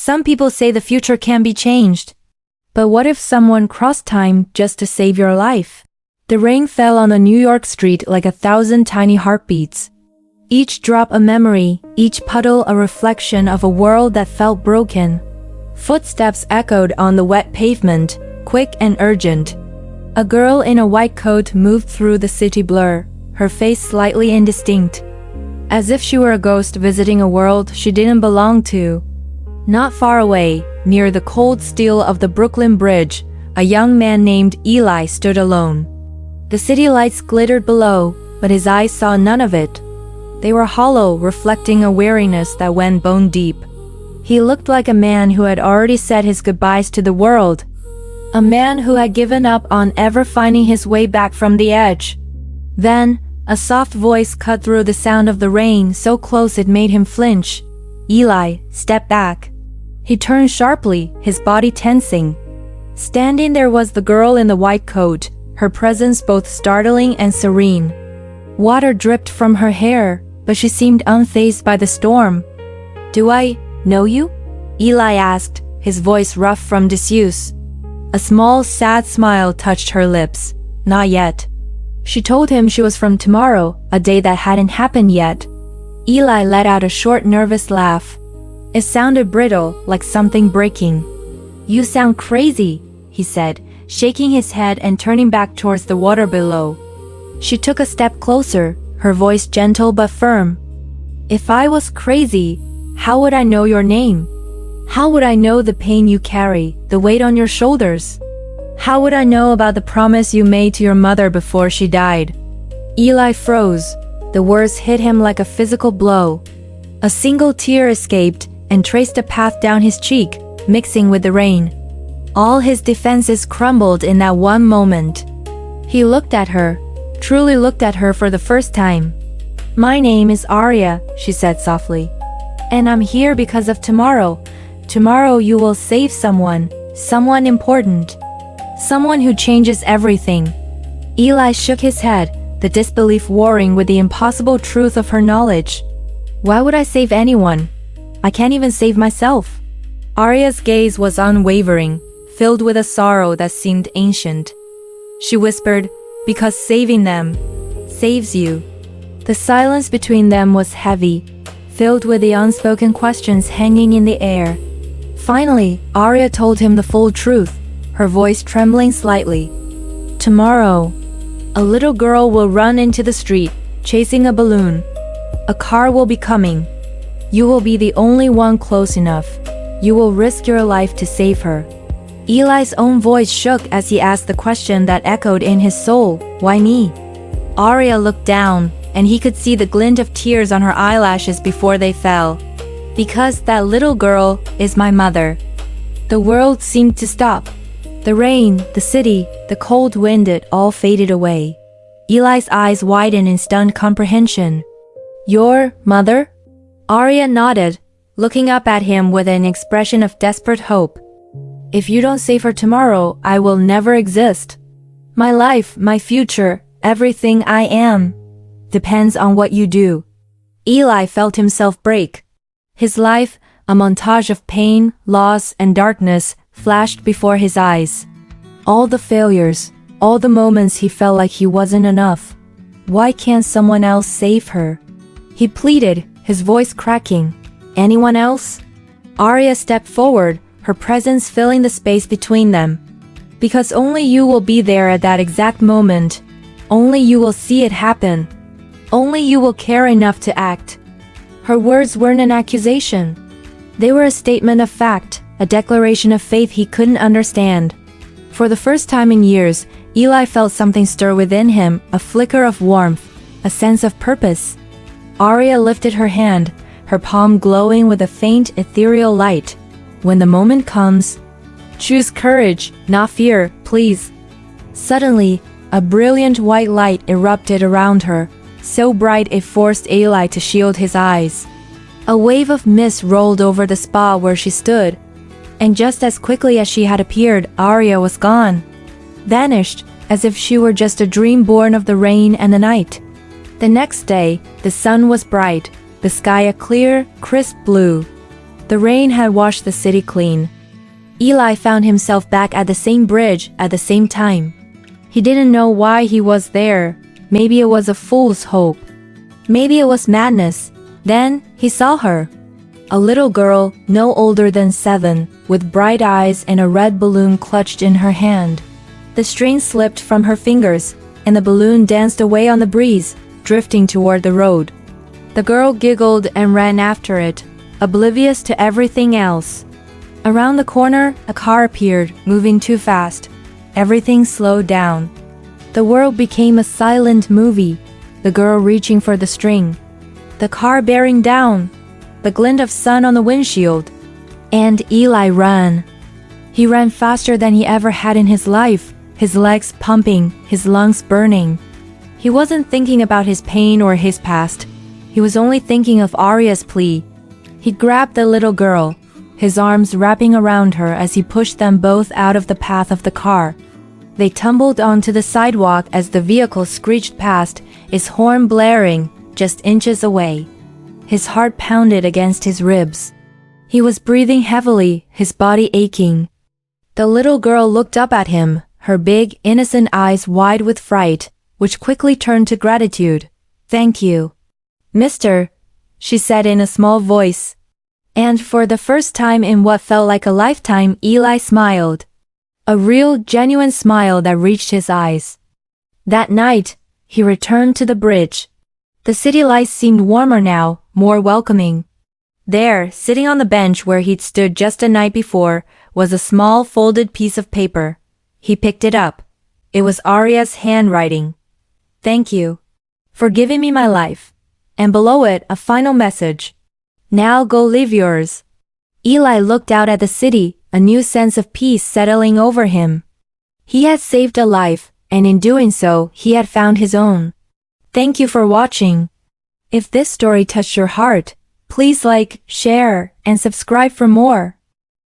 Some people say the future can be changed. But what if someone crossed time just to save your life? The rain fell on a New York street like 1,000 tiny heartbeats. Each drop a memory, each puddle a reflection of a world that felt broken. Footsteps echoed on the wet pavement, quick and urgent. A girl in a white coat moved through the city blur, her face slightly indistinct, as if she were a ghost visiting a world she didn't belong to. Not far away, near the cold steel of the Brooklyn Bridge, a young man named Eli stood alone. The city lights glittered below, but his eyes saw none of it. They were hollow, reflecting a weariness that went bone deep. He looked like a man who had already said his goodbyes to the world. A man who had given up on ever finding his way back from the edge. Then, a soft voice cut through the sound of the rain so close it made him flinch. Eli, step back. He turned sharply, his body tensing. Standing there was the girl in the white coat, her presence both startling and serene. Water dripped from her hair, but she seemed unfazed by the storm. "Do I know you?" Eli asked, his voice rough from disuse. A small, sad smile touched her lips. Not yet. She told him she was from tomorrow, a day that hadn't happened yet. Eli let out a short, nervous laugh. It sounded brittle, like something breaking. "You sound crazy," he said, shaking his head and turning back towards the water below. She took a step closer, her voice gentle but firm. "If I was crazy, how would I know your name? How would I know the pain you carry, the weight on your shoulders? How would I know about the promise you made to your mother before she died?" Eli froze. The words hit him like a physical blow. A single tear escaped and traced a path down his cheek, mixing with the rain. All his defenses crumbled in that one moment. He looked at her, truly looked at her for the first time. "My name is Arya," she said softly. "And I'm here because of tomorrow. Tomorrow you will save someone, someone important. Someone who changes everything." Eli shook his head, the disbelief warring with the impossible truth of her knowledge. "Why would I save anyone? I can't even save myself." Arya's gaze was unwavering, filled with a sorrow that seemed ancient. She whispered, "Because saving them saves you." The silence between them was heavy, filled with the unspoken questions hanging in the air. Finally, Arya told him the full truth, her voice trembling slightly. "Tomorrow, a little girl will run into the street, chasing a balloon. A car will be coming. You will be the only one close enough. You will risk your life to save her." Eli's own voice shook as he asked the question that echoed in his soul, "Why me?" Arya looked down, and he could see the glint of tears on her eyelashes before they fell. "Because that little girl is my mother." The world seemed to stop. The rain, the city, the cold wind, it all faded away. Eli's eyes widened in stunned comprehension. "Your mother?" Arya nodded, looking up at him with an expression of desperate hope. "If you don't save her tomorrow, I will never exist. My life, my future, everything I am, depends on what you do." Eli felt himself break. His life, a montage of pain, loss, and darkness, flashed before his eyes. All the failures, all the moments he felt like he wasn't enough. Why can't someone else save her? He pleaded, his voice cracking. "Anyone else?" Arya stepped forward, her presence filling the space between them. "Because only you will be there at that exact moment. Only you will see it happen. Only you will care enough to act." Her words weren't an accusation. They were a statement of fact, a declaration of faith he couldn't understand. For the first time in years, Eli felt something stir within him, a flicker of warmth, a sense of purpose. Arya lifted her hand, her palm glowing with a faint, ethereal light. "When the moment comes, choose courage, not fear, please." Suddenly, a brilliant white light erupted around her, so bright it forced Eli to shield his eyes. A wave of mist rolled over the spot where she stood, and just as quickly as she had appeared, Arya was gone. Vanished, as if she were just a dream born of the rain and the night. The next day, the sun was bright, the sky a clear, crisp blue. The rain had washed the city clean. Eli found himself back at the same bridge at the same time. He didn't know why he was there. Maybe it was a fool's hope. Maybe it was madness. Then he saw her. A little girl, no older than 7, with bright eyes and a red balloon clutched in her hand. The string slipped from her fingers, and the balloon danced away on the breeze, drifting toward the road. The girl giggled and ran after it, oblivious to everything else. Around the corner, a car appeared, moving too fast. Everything slowed down. The world became a silent movie, the girl reaching for the string, the car bearing down, the glint of sun on the windshield. And Eli ran. He ran faster than he ever had in his life, his legs pumping, his lungs burning. He wasn't thinking about his pain or his past. He was only thinking of Arya's plea. He grabbed the little girl, his arms wrapping around her as he pushed them both out of the path of the car. They tumbled onto the sidewalk as the vehicle screeched past, its horn blaring, just inches away. His heart pounded against his ribs. He was breathing heavily, his body aching. The little girl looked up at him, her big, innocent eyes wide with fright, which quickly turned to gratitude. "Thank you, Mister," she said in a small voice. And for the first time in what felt like a lifetime, Eli smiled. A real, genuine smile that reached his eyes. That night, he returned to the bridge. The city lights seemed warmer now, more welcoming. There, sitting on the bench where he'd stood just a night before, was a small folded piece of paper. He picked it up. It was Arya's handwriting. "Thank you for giving me my life." And below it, a final message. "Now go live yours." Eli looked out at the city, a new sense of peace settling over him. He had saved a life, and in doing so, he had found his own. Thank you for watching. If this story touched your heart, please like, share, and subscribe for more.